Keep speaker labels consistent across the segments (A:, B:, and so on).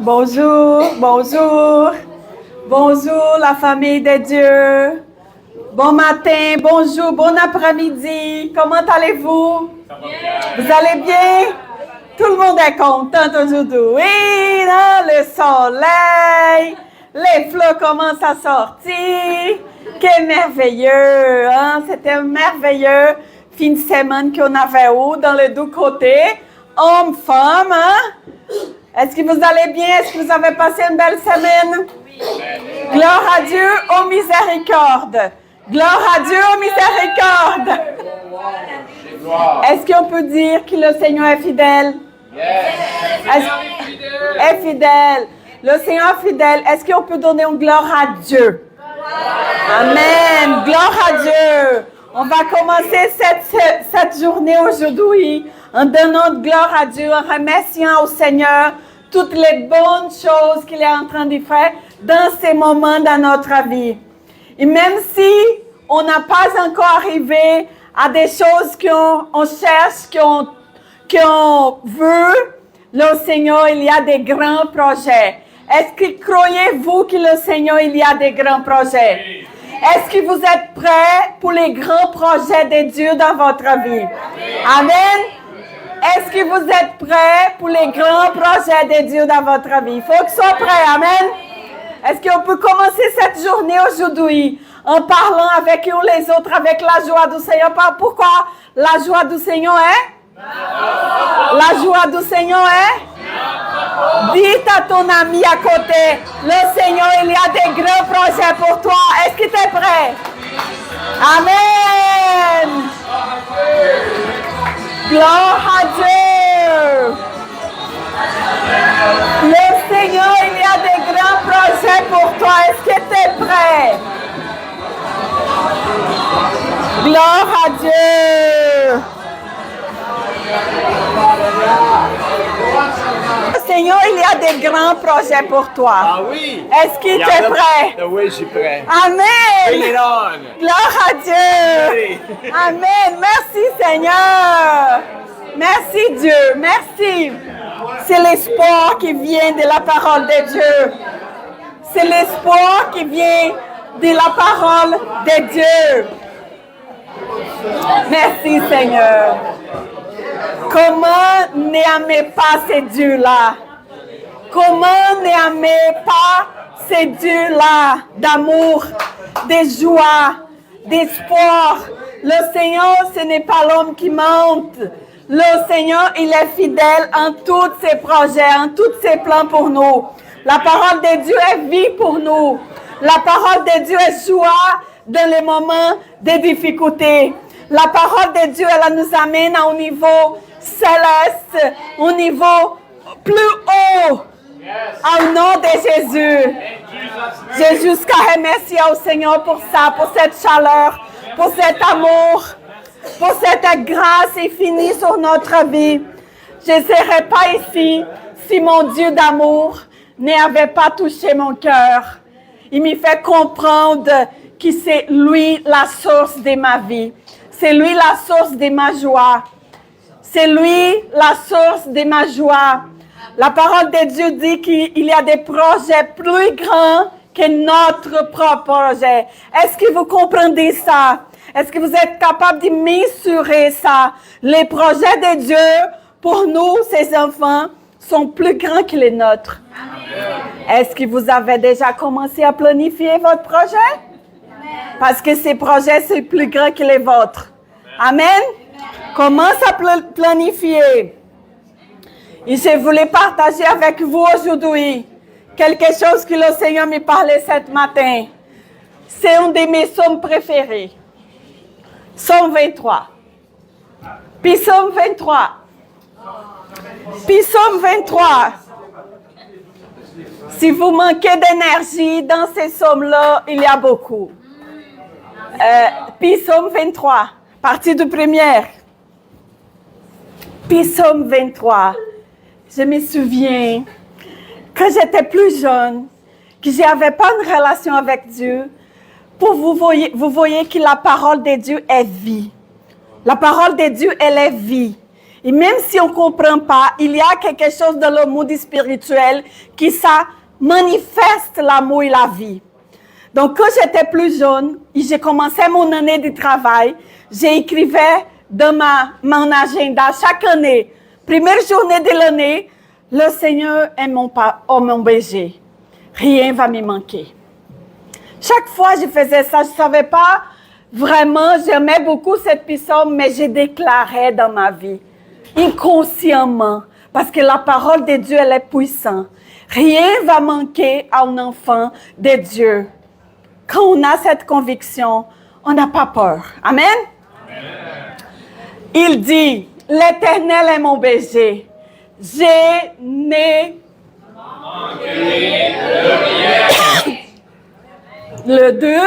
A: bonjour, bonjour, bonjour la famille de Dieu. Bon matin, bonjour, bon après-midi. Comment allez-vous? Vous allez bien? Tout le monde est content aujourd'hui. Oui, là, le soleil, les fleurs commencent à sortir. Quel merveilleux, hein? C'était un merveilleux fin de semaine qu'on avait eu dans les deux côtés. Hommes, femmes, hein? Est-ce que vous allez bien? Est-ce que vous avez passé une belle semaine? Oui. Gloire à Dieu aux miséricordes. Gloire à Dieu aux miséricordes. Est-ce qu'on peut dire que le Seigneur est fidèle? Est fidèle. Le Seigneur est fidèle. Est-ce qu'on peut donner une gloire à Dieu? Amen. Gloire à Dieu. On va commencer cette journée aujourd'hui en donnant de gloire à Dieu, en remerciant au Seigneur toutes les bonnes choses qu'il est en train de faire dans ces moments dans notre vie. Et même si on n'a pas encore arrivé à des choses qu'on cherche, qu'on veut, le Seigneur, il y a des grands projets. Est-ce que croyez-vous que le Seigneur, il y a des grands projets? Est-ce que vous êtes prêts pour les grands projets de Dieu dans votre vie? Amen. Est-ce que vous êtes prêts pour les grands projets de Dieu dans votre vie? Il faut que soit prêt. Amen. Est-ce qu'on peut commencer cette journée aujourd'hui en parlant avec nous les autres, avec la joie du Seigneur? Pourquoi la joie du Seigneur est? La joie du Seigneur est? Dites à ton ami à côté, le Seigneur, il y a des grands projets pour toi. Est-ce que tu es prêt? Amen. Gloire à Dieu. Le Seigneur, il y a des grands projets pour toi. Est-ce que tu es prêt? Gloire à Dieu. Seigneur, il y a des grands projets pour toi.
B: Ah oui.
A: Est-ce que tu es prêt?
B: Oui, je suis prêt.
A: Amen.
B: Bring it on.
A: Gloire à Dieu.
B: Oui.
A: Amen. Merci Seigneur. Merci Dieu. Merci. C'est l'espoir qui vient de la parole de Dieu. C'est l'espoir qui vient de la parole de Dieu. Merci Seigneur. Comment n'aimer pas ces dieux-là? Comment n'aimer pas ces dieux-là d'amour, de joie, d'espoir? Le Seigneur, ce n'est pas l'homme qui mente. Le Seigneur, il est fidèle en tous ses projets, en tous ses plans pour nous. La parole de Dieu est vie pour nous. La parole de Dieu est joie dans les moments de difficulté. La parole de Dieu, elle nous amène à un niveau céleste, au niveau plus haut, au nom de Jésus. J'ai jusqu'à remercier au Seigneur pour ça, pour cette chaleur, pour cet amour, pour cette grâce infinie sur notre vie. Je ne serais pas ici si mon Dieu d'amour n'avait pas touché mon cœur. Il me fait comprendre que c'est lui la source de ma vie. C'est lui la source de ma joie. C'est lui la source de ma joie. La parole de Dieu dit qu'il y a des projets plus grands que notre propre projet. Est-ce que vous comprenez ça? Est-ce que vous êtes capable de mesurer ça? Les projets de Dieu pour nous, ses enfants, sont plus grands que les nôtres. Est-ce que vous avez déjà commencé à planifier votre projet? Parce que ces projets, c'est plus grand que les vôtres. Amen. Commence à planifier. Et je voulais partager avec vous aujourd'hui quelque chose que le Seigneur me parlait ce matin. C'est un de mes psaumes préférés. Psaume 23. Psaume 23. Psaume 23. Si vous manquez d'énergie dans ces psaumes-là, il y a beaucoup. Psaume 23, partie de première. Psaume 23. Je me souviens, quand j'étais plus jeune, que je n'avais pas une relation avec Dieu, vous voyez que la parole de Dieu est vie. La parole de Dieu, elle est vie. Et même si on ne comprend pas, il y a quelque chose dans le monde spirituel qui ça manifeste l'amour et la vie. Donc, quand j'étais plus jeune et j'ai commencé mon année de travail, j'écrivais dans mon agenda chaque année, première journée de l'année, le Seigneur est mon berger. Rien ne va me manquer. Chaque fois que je faisais ça, je ne savais pas vraiment, j'aimais beaucoup cette psaume, mais je déclarais dans ma vie, inconsciemment, parce que la parole de Dieu, elle est puissante. Rien ne va manquer à un enfant de Dieu. Quand on a cette conviction, on n'a pas peur. Amen? Amen. Il dit, l'Éternel est mon berger. Je n'ai manqué de rien. Le 2.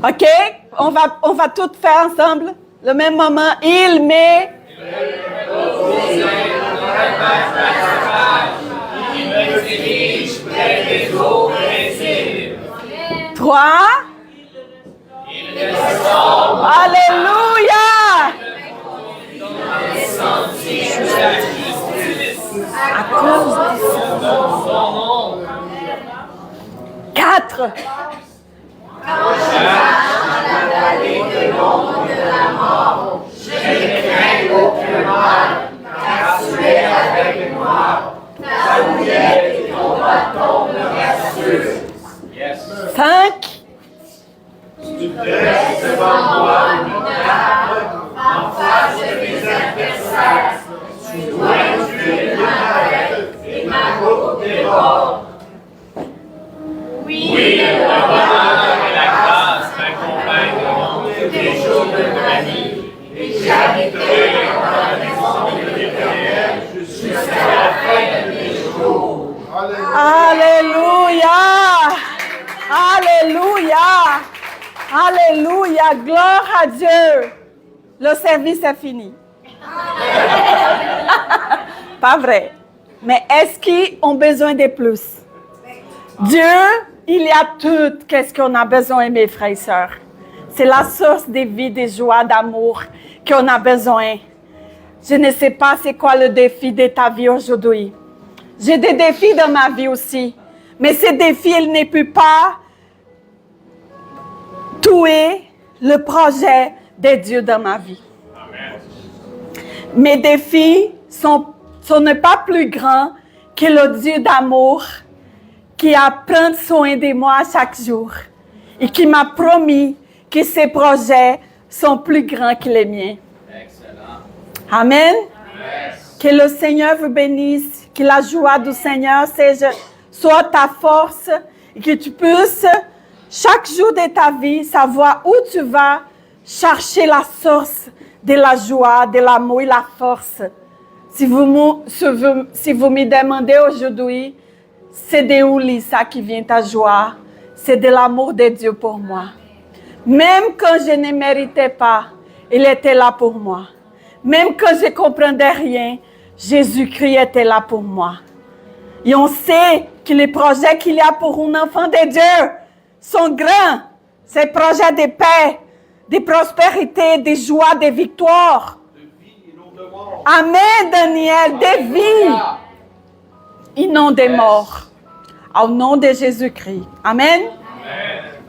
A: OK? On va tout faire ensemble. Le même moment. Il m'est... Il me dirige près des eaux paisibles. 3. Alléluia! À cause de son nom. 4. Quand je marche dans la vallée de l'ombre de la mort, je ne crains aucun mal, car tu es avec moi. Ta houlette et ton bâton me rassurent. 5. Tu dresses devant moi une table en face de mes adversaires. Tu dois ma tête et ma coupe déborde. Oui, le bonheur et la grâce m'accompagneront tous les jours de ma vie, et j'habiterai dans la maison de l'Éternel jusqu'à la fin de mes jours. Alléluia! Alléluia! Alléluia! Gloire à Dieu! Le service est fini. Pas vrai. Mais est-ce qu'ils ont besoin de plus? Dieu, il y a tout ce qu'on a besoin, mes frères et sœurs. C'est la source de vie, de joie, d'amour qu'on a besoin. Je ne sais pas c'est quoi le défi de ta vie aujourd'hui. J'ai des défis dans ma vie aussi. Mais ces défis, ils ne peuvent pas tuer le projet de Dieu dans ma vie. Amen. Mes défis sont pas plus grands que le Dieu d'amour qui a pris soin de moi chaque jour et qui m'a promis que ses projets sont plus grands que les miens. Excellent. Amen. Amen. Que le Seigneur vous bénisse, que la joie du Seigneur soit ta force et que tu puisses chaque jour de ta vie savoir où tu vas chercher la source de la joie, de l'amour et la force. Si vous me demandez aujourd'hui, c'est de où ça qui vient ta joie, c'est de l'amour de Dieu pour moi. Même quand je ne méritais pas, il était là pour moi. Même quand je ne comprenais rien, Jésus-Christ était là pour moi. Et on sait que les projets qu'il y a pour un enfant de Dieu sont grands. Ces projets de paix, de prospérité, de joie, de victoire. Amen, Daniel, de vie. Et non des morts. Au nom de Jésus-Christ. Amen. Amen.